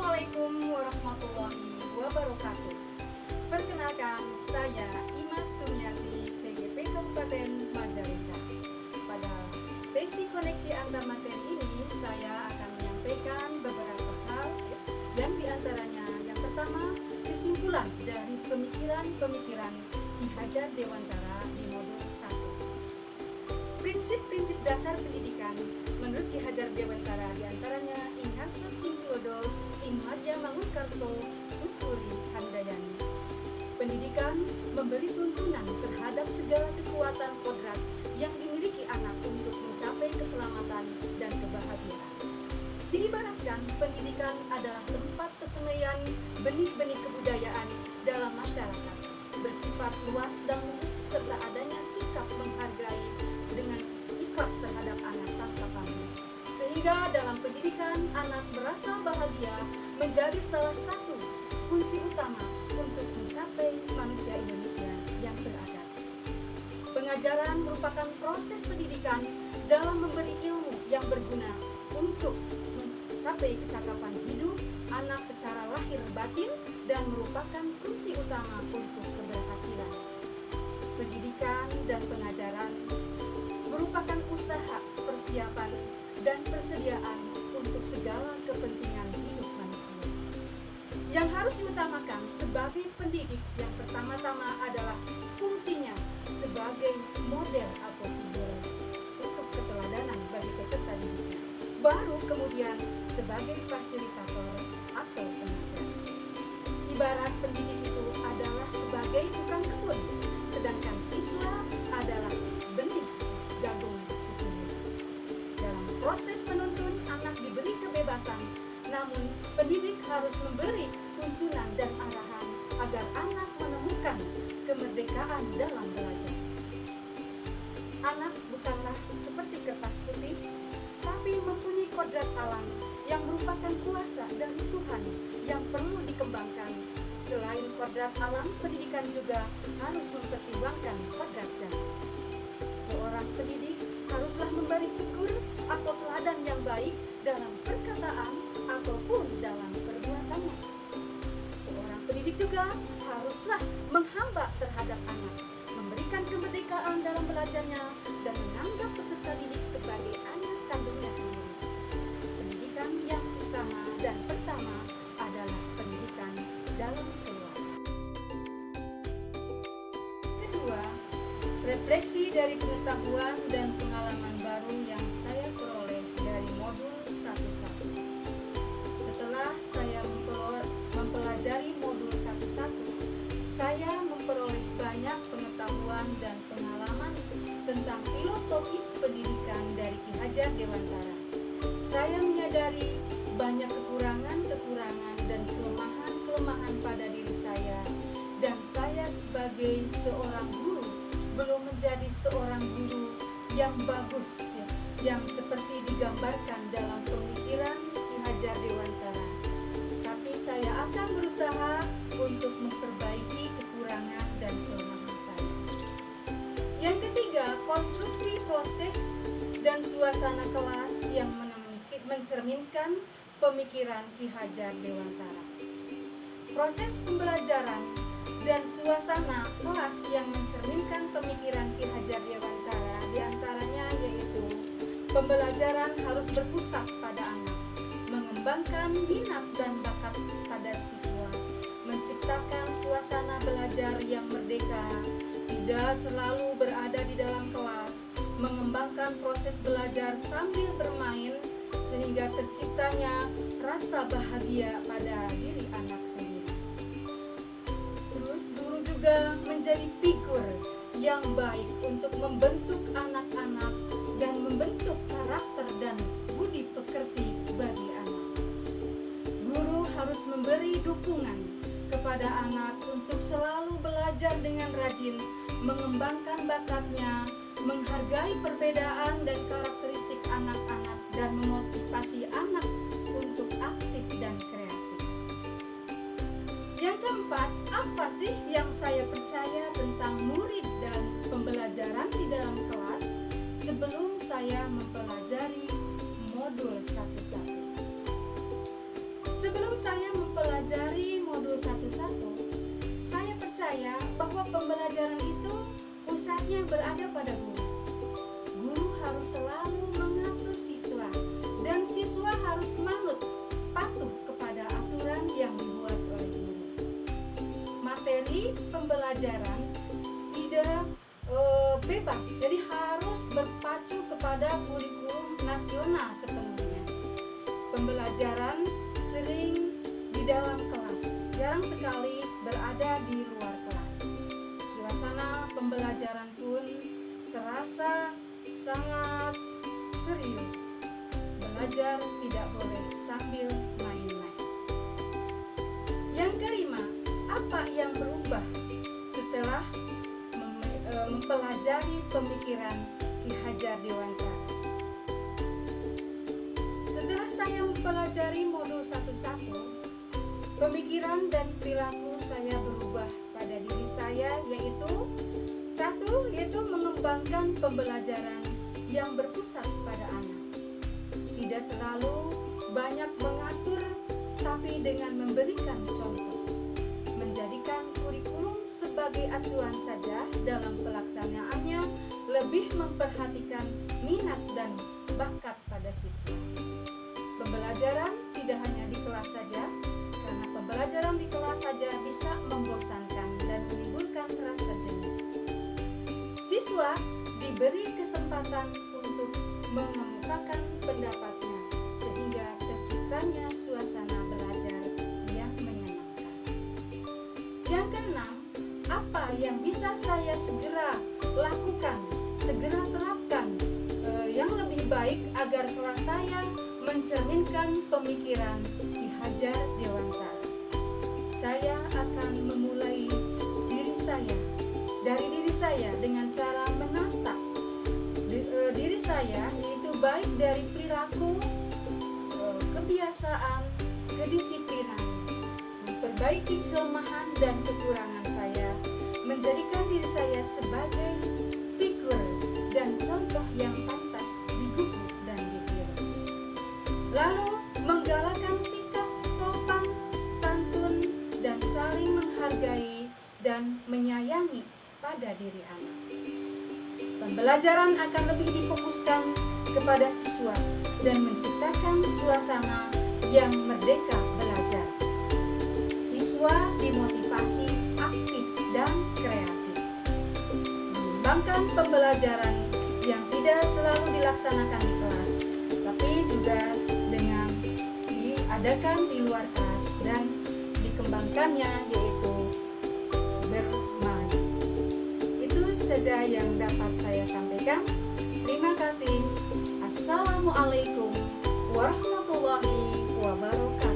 Assalamualaikum warahmatullahi wabarakatuh. Perkenalkan, saya Imas Sumiati, CGP Kabupaten Majalengka. Pada sesi koneksi antar materi ini, saya akan menyampaikan beberapa hal, yang diantaranya yang pertama, kesimpulan dari pemikiran-pemikiran Ki Hajar Dewantara di modul 1. Prinsip-prinsip dasar pendidikan menurut Ki Hajar Dewantara diantaranya Ing Harso Singkiodo, Ing Madya Mangunkarso, Uturi Handayani. Pendidikan memberi tuntunan terhadap segala kekuatan kodrat yang dimiliki anak untuk mencapai keselamatan dan kebahagiaan. Diibaratkan, pendidikan adalah tempat persemaian benih-benih kebudayaan dalam masyarakat, bersifat luas dan luas serta adanya sikap menghargai dengan ikhlas terhadap anak tanpa pamrih. Sehingga dalam pendidikan, anak merasa bahagia menjadi salah satu kunci utama untuk mencapai manusia Indonesia yang beradab. Pengajaran merupakan proses pendidikan dalam memberi ilmu yang berguna untuk mencapai kecakapan hidup anak secara lahir batin dan merupakan kunci utama untuk keberhasilan. Pendidikan dan pengajaran merupakan usaha, persiapan, dan persediaan untuk segala kepentingan hidup manusia. Yang harus diutamakan sebagai pendidik yang pertama-tama adalah fungsinya sebagai model atau figur untuk keteladanan bagi peserta didik. Baru kemudian sebagai fasilitator atau pengajar. Ibarat pendidik itu adalah sebagai tukang kebun, sedangkan siswa adalah benih jagung itu sendiri. Dalam proses menuntun, anak diberi kebebasan, namun pendidik harus memberi tuntunan dan arahan agar anak menemukan kemerdekaan dalam belajar. Anak bukanlah seperti kertas putih, tapi mempunyai kodrat alam yang merupakan kuasa dari Tuhan yang perlu dikembangkan. Selain kodrat alam, pendidikan juga harus mempertimbangkan kodrat jalan. Seorang pendidik haruslah memberi figur atau teladan yang baik dalam perkataan ataupun dalam perbuatannya. Seorang pendidik juga haruslah menghamba terhadap anak, memberikan kemerdekaan dalam belajarnya, dan menganggap peserta didik sebagai anak kandungnya sendiri. Pendidikan yang utama dan pertama adalah pendidikan dalam keluarga. Kedua, refleksi dari pengetahuan dan pengalaman baru yang saya peroleh dari modul 1.1. Setelah saya mempelajari modul 1.1, saya memperoleh banyak pengetahuan dan pengalaman tentang filosofis pendidikan dari Ki Hajar Dewantara. Saya menyadari banyak kekurangan-kekurangan dan kelemahan-kelemahan pada diri saya, dan saya sebagai seorang guru belum menjadi seorang guru yang bagus, yang seperti digambarkan dalam pemikiran Ki Hajar Dewantara. Tapi saya akan berusaha untuk memperbaiki kekurangan dan kelemahan saya. Yang ketiga, konstruksi proses dan suasana kelas yang mencerminkan pemikiran Ki Hajar Dewantara. Proses pembelajaran dan suasana kelas yang mencerminkan pemikiran Ki Hajar Dewantara diantaranya yaitu pembelajaran harus berpusat pada anak, mengembangkan minat dan bakat pada siswa, menciptakan suasana belajar yang merdeka, tidak selalu berada di dalam kelas, mengembangkan proses belajar sambil bermain sehingga terciptanya rasa bahagia pada diri anak sendiri. Terus guru juga menjadi figur yang baik untuk membentuk anak-anak dan membentuk karakter dan budi pekerti bagi anak. Guru harus memberi dukungan kepada anak untuk selalu belajar dengan rajin, mengembangkan bakatnya, menghargai perbedaan dan karakteristik anak-anak, dan memotivasi anak untuk aktif dan kreatif. Yang keempat, apa sih yang saya percaya tentang murid dan pembelajaran di dalam kelas sebelum saya mempelajari modul 1.1? Sebelum saya 1:1, saya percaya bahwa pembelajaran itu pusatnya berada pada guru. Guru harus selalu mengatur siswa, dan siswa harus patuh kepada aturan yang dibuat oleh guru. Materi pembelajaran tidak bebas, jadi harus berpacu kepada kurikulum nasional sepenuhnya. Pembelajaran sering di dalam kelas, jarang sekali berada di luar kelas. Suasana pembelajaran pun terasa sangat serius. Belajar tidak boleh sambil main-main. Yang kelima, apa yang berubah setelah mempelajari pemikiran Ki Hajar Dewantara? Setelah saya mempelajari modul 1:1, pemikiran dan perilaku saya berubah pada diri saya, yaitu mengembangkan pembelajaran yang berpusat pada anak. Tidak terlalu banyak mengatur, tapi dengan memberikan contoh. Menjadikan kurikulum sebagai acuan saja dalam pelaksanaannya, lebih memperhatikan minat dan bakat pada siswa. Pembelajaran tidak hanya di kelas saja, karena pembelajaran di kelas saja bisa membosankan dan menimbulkan rasa jenuh. Siswa diberi kesempatan untuk mengemukakan pendapatnya, sehingga terciptanya suasana belajar yang menyenangkan. Yang keenam, apa yang bisa saya segera lakukan, segera terapkan yang lebih baik agar kelas saya mencerminkan pemikiran Ki Hajar Dewantara? Saya akan memulai dari diri saya dengan cara menata diri saya, yaitu baik dari perilaku, kebiasaan, kedisiplinan, memperbaiki kelemahan dan kekurangan saya, menjadikan diri saya sebagai figur dan contoh yang pantas digugu dan ditiru. Lalu menggalakkan sikap sopan, santun, dan saling menghargai dan menyayangi pada diri anak. Pembelajaran akan lebih difokuskan kepada siswa dan menciptakan suasana yang merdeka belajar. Siswa dimotivasi aktif dan kreatif. Mengembangkan pembelajaran yang tidak selalu dilaksanakan di kelas, tapi juga dengan diadakan di luar kelas dan dikembangkannya, yaitu bermain. Itu saja yang dapat saya sampaikan. Terima kasih. Assalamualaikum warahmatullahi wabarakatuh.